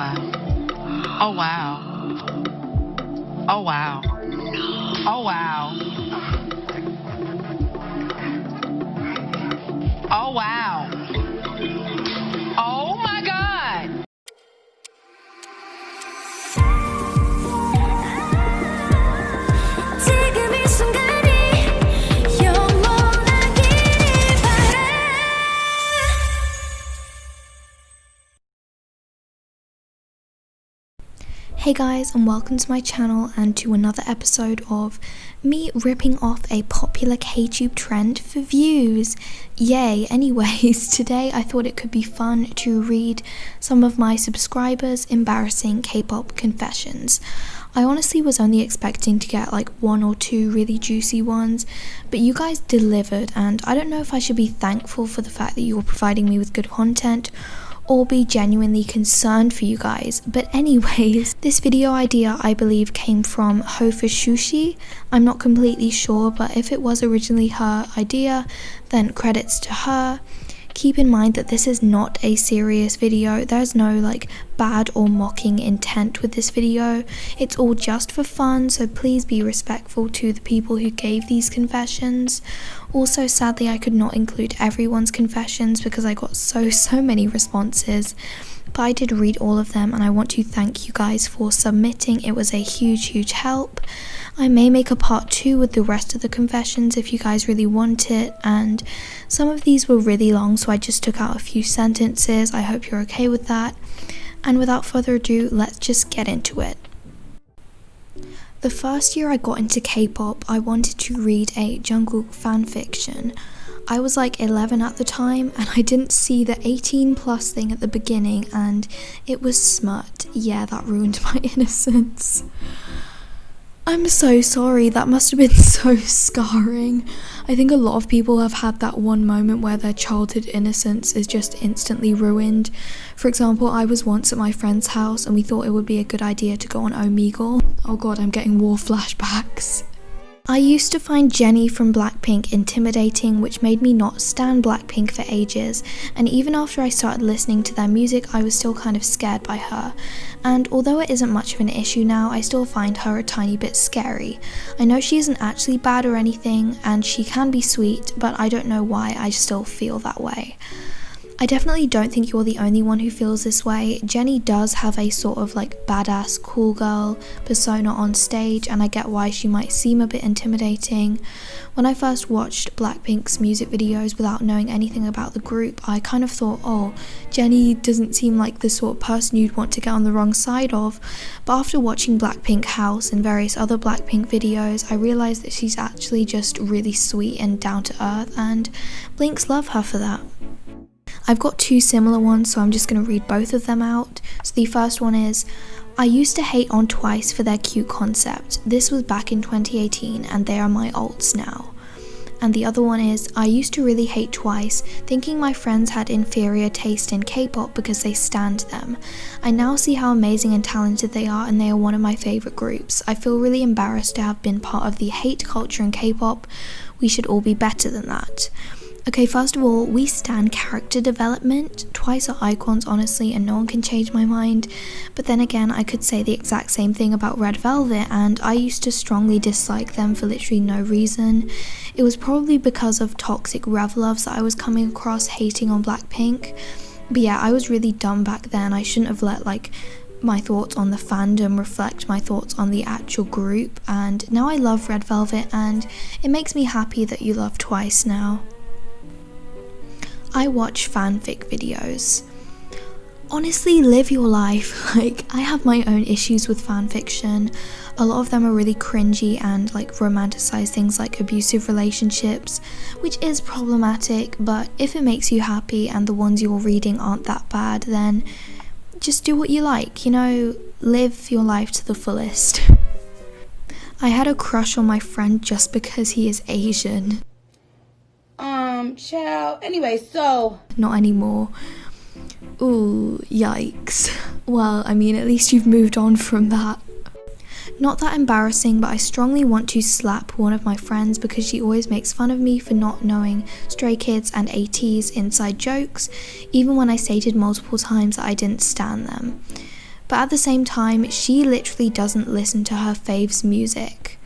wow. Oh wow. Oh wow. Oh wow. Oh wow. Oh my God. 지금 이 순간이 영원하길 바래. Hey guys, and welcome to my channel and to another episode of me ripping off a popular K-tube trend for views. Yay! Anyways, today I thought it could be fun to read some of my subscribers' embarrassing K-pop confessions. I honestly was only expecting to get like one or two really juicy ones, but you guys delivered, and I don't know if I should be thankful for the fact that you were providing me with good content or be genuinely concerned for you guys. But anyways, this video idea I believe came from Hofa Shushi. I'm not completely sure, but if it was originally her idea, then credits to her. Keep in mind that this is not a serious video. There's no like bad or mocking intent with this video. It's all just for fun, so please be respectful to the people who gave these confessions. Also, sadly, I could not include everyone's confessions because I got so many responses, but I did read all of them and I want to thank you guys for submitting. It was a huge help. I may make a part 2 with the rest of the confessions if you guys really want it, and some of these were really long, so I just took out a few sentences. I hope you're okay with that. And without further ado, let's just get into it. The first year I got into K-pop, I wanted to read a Jungkook fanfiction. I was like 11 at the time and I didn't see the 18+ thing at the beginning and it was smut. Yeah, that ruined my innocence. I'm so sorry, that must have been so scarring. I think a lot of people have had that one moment where their childhood innocence is just instantly ruined. For example, I was once at my friend's house and we thought it would be a good idea to go on Omegle. Oh god, I'm getting war flashbacks. I used to find Jennie from Blackpink intimidating, which made me not stan Blackpink for ages, and even after I started listening to their music, I was still kind of scared by her. And although it isn't much of an issue now, I still find her a tiny bit scary. I know she isn't actually bad or anything, and she can be sweet, but I don't know why I still feel that way. I definitely don't think you're the only one who feels this way. Jennie does have a sort of like badass cool girl persona on stage, and I get why she might seem a bit intimidating. When I first watched Blackpink's music videos without knowing anything about the group, I kind of thought, oh, Jennie doesn't seem like the sort of person you'd want to get on the wrong side of. But after watching Blackpink House and various other Blackpink videos, I realised that she's actually just really sweet and down to earth, and Blinks love her for that. I've got two similar ones, so I'm just going to read both of them out. So the first one is, I used to hate on Twice for their cute concept. This was back in 2018 and they are my alts now. And the other one is, I used to really hate Twice, thinking my friends had inferior taste in K-pop because they stand them. I now see how amazing and talented they are, and they are one of my favourite groups. I feel really embarrassed to have been part of the hate culture in K-pop. We should all be better than that. Okay, first of all, we stan character development. Twice are icons, honestly, and no one can change my mind. But then again, I could say the exact same thing about Red Velvet, and I used to strongly dislike them for literally no reason. It was probably because of toxic Rev loves that I was coming across hating on Blackpink. But yeah, I was really dumb back then. I shouldn't have let my thoughts on the fandom reflect my thoughts on the actual group, and now I love Red Velvet, and it makes me happy that you love Twice now. I watch fanfic videos. Honestly, live your life. I have my own issues with fanfiction. A lot of them are really cringy and romanticize things like abusive relationships, which is problematic, but if it makes you happy and the ones you're reading aren't that bad, then just do what you like, live your life to the fullest. I had a crush on my friend just because he is Asian. Child. Anyway, so. Not anymore. Ooh, yikes. Well, I mean, at least you've moved on from that. Not that embarrassing, but I strongly want to slap one of my friends because she always makes fun of me for not knowing Stray Kids and ATEEZ inside jokes, even when I stated multiple times that I didn't stan them. but at the same time, she literally doesn't listen to her fave's music.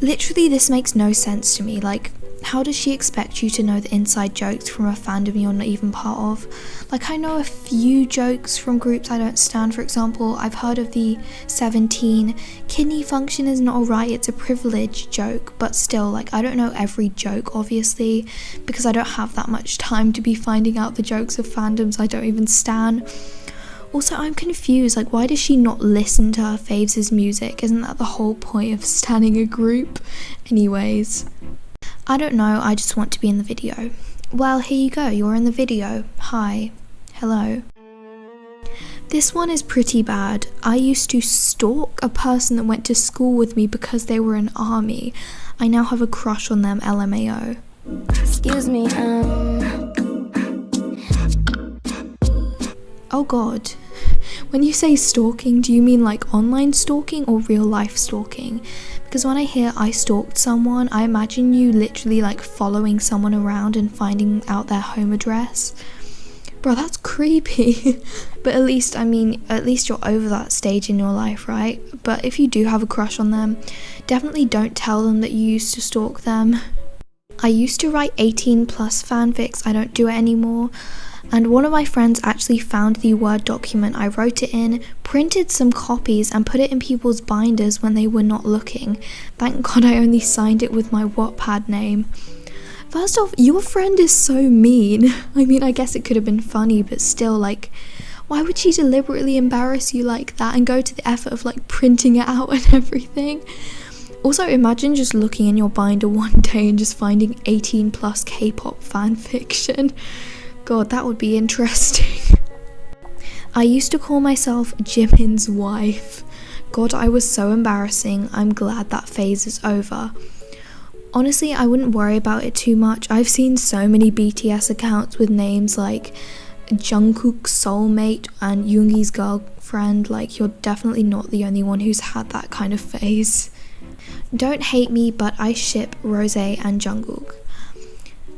Literally, this makes no sense to me. Like, how does she expect you to know the inside jokes from a fandom you're not even part of? Like, I know a few jokes from groups I don't stan. For example, I've heard of the 17 kidney function is not a right, it's a privilege joke, but still, like, I don't know every joke, obviously, because I don't have that much time to be finding out the jokes of fandoms I don't even stan. Also, I'm confused, like, why does she not listen to her faves' music? Isn't that the whole point of standing a group? Anyways, I don't know, I just want to be in the video. Well, here you go, you're in the video. Hi. Hello. This one is pretty bad. I used to stalk a person that went to school with me because they were in army. I now have a crush on them, LMAO. Excuse me, Oh god. When you say stalking, do you mean like online stalking or real life stalking? Because when I hear I stalked someone, I imagine you literally like following someone around and finding out their home address. Bro, that's creepy. But at least you're over that stage in your life, right? But if you do have a crush on them, definitely don't tell them that you used to stalk them. I used to write 18+ fanfics, I don't do it anymore. And one of my friends actually found the Word document I wrote it in, printed some copies and put it in people's binders when they were not looking. Thank God I only signed it with my Wattpad name. First off, your friend is so mean. I mean, I guess it could have been funny, but still, like, why would she deliberately embarrass you like that and go to the effort of like printing it out and everything? Also, imagine just looking in your binder one day and just finding 18+ K-pop fanfiction. God, that would be interesting. I used to call myself Jimin's wife. God, I was so embarrassing. I'm glad that phase is over. Honestly, I wouldn't worry about it too much. I've seen so many BTS accounts with names like Jungkook's soulmate and Yoongi's girlfriend. Like, you're definitely not the only one who's had that kind of phase. Don't hate me, but I ship Rose and Jungkook.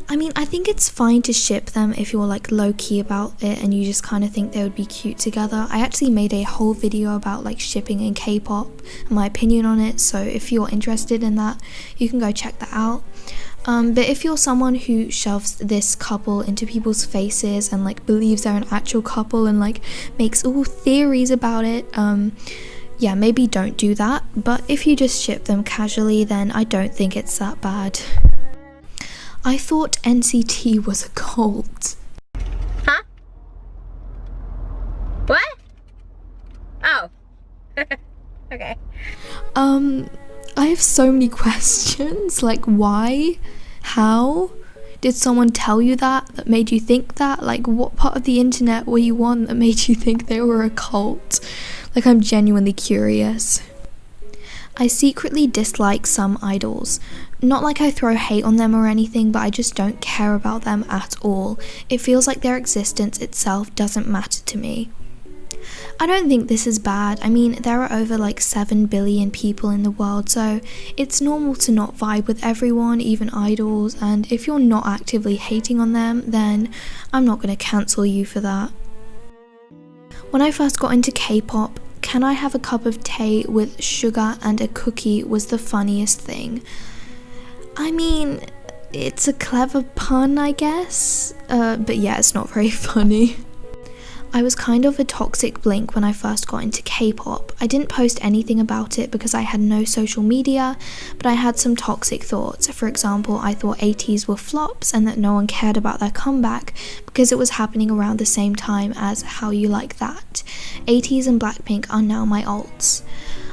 I mean, I think it's fine to ship them if you're like low-key about it and you just kind of think they would be cute together. I actually made a whole video about like shipping in K-pop and my opinion on it, so if you're interested in that, you can go check that out. But if you're someone who shoves this couple into people's faces and like believes they're an actual couple and like makes all theories about it, yeah, maybe don't do that. But if you just ship them casually, then I don't think it's that bad. I thought NCT was a cult. Huh? What? Oh. Okay. I have so many questions. Like, why? How? Did someone tell you that made you think that? Like, what part of the internet were you on that made you think they were a cult? Like, I'm genuinely curious. I secretly dislike some idols. Not like I throw hate on them or anything, but I just don't care about them at all. It feels like their existence itself doesn't matter to me. I don't think this is bad. I mean, there are over like 7 billion people in the world, so it's normal to not vibe with everyone, even idols, and if you're not actively hating on them, then I'm not going to cancel you for that. When I first got into K-pop, "Can I have a cup of tea with sugar and a cookie" was the funniest thing. I mean, it's a clever pun, I guess, but yeah, it's not very funny. I was kind of a toxic blink when I first got into K-pop. I didn't post anything about it because I had no social media, but I had some toxic thoughts. For example, I thought ATEEZ were flops and that no one cared about their comeback because it was happening around the same time as How You Like That. ATEEZ and Blackpink are now my alts.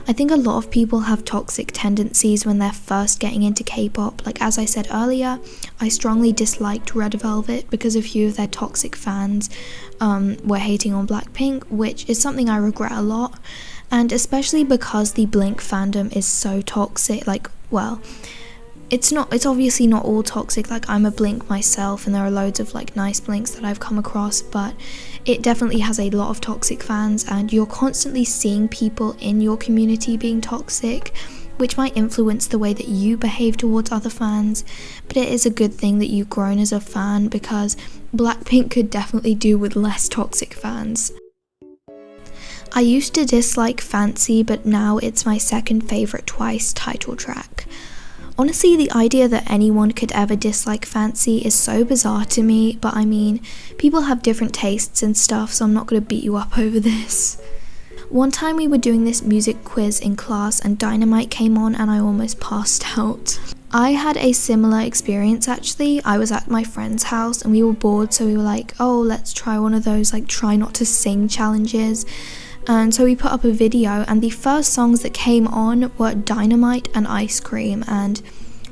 I think a lot of people have toxic tendencies when they're first getting into K-pop. Like, as I said earlier, I strongly disliked Red Velvet because a few of their toxic fans were hating on Blackpink, which is something I regret a lot. And especially because the Blink fandom is so toxic. Like, well, it's obviously not all toxic. Like, I'm a Blink myself and there are loads of like nice Blinks that I've come across, but it definitely has a lot of toxic fans, and you're constantly seeing people in your community being toxic, which might influence the way that you behave towards other fans. But it is a good thing that you've grown as a fan, because Blackpink could definitely do with less toxic fans. I used to dislike Fancy, but now it's my second favourite Twice title track. Honestly, the idea that anyone could ever dislike Fancy is so bizarre to me, but I mean, people have different tastes and stuff, so I'm not going to beat you up over this. One time we were doing this music quiz in class and Dynamite came on and I almost passed out. I had a similar experience actually. I was at my friend's house and we were bored, so we were like, oh, let's try one of those like try not to sing challenges. And so we put up a video and the first songs that came on were Dynamite and Ice Cream, and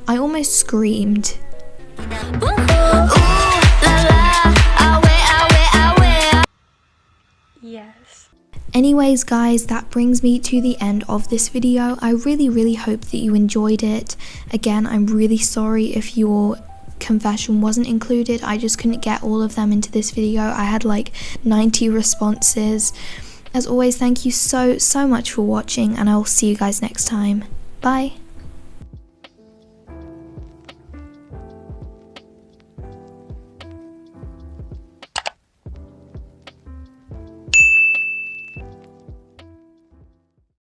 I almost screamed. Yes. Anyways guys, that brings me to the end of this video. I really hope that you enjoyed it. Again, I'm really sorry if your confession wasn't included. I just couldn't get all of them into this video. I had like 90 responses. As always, thank you so much for watching, and I will see you guys next time. Bye.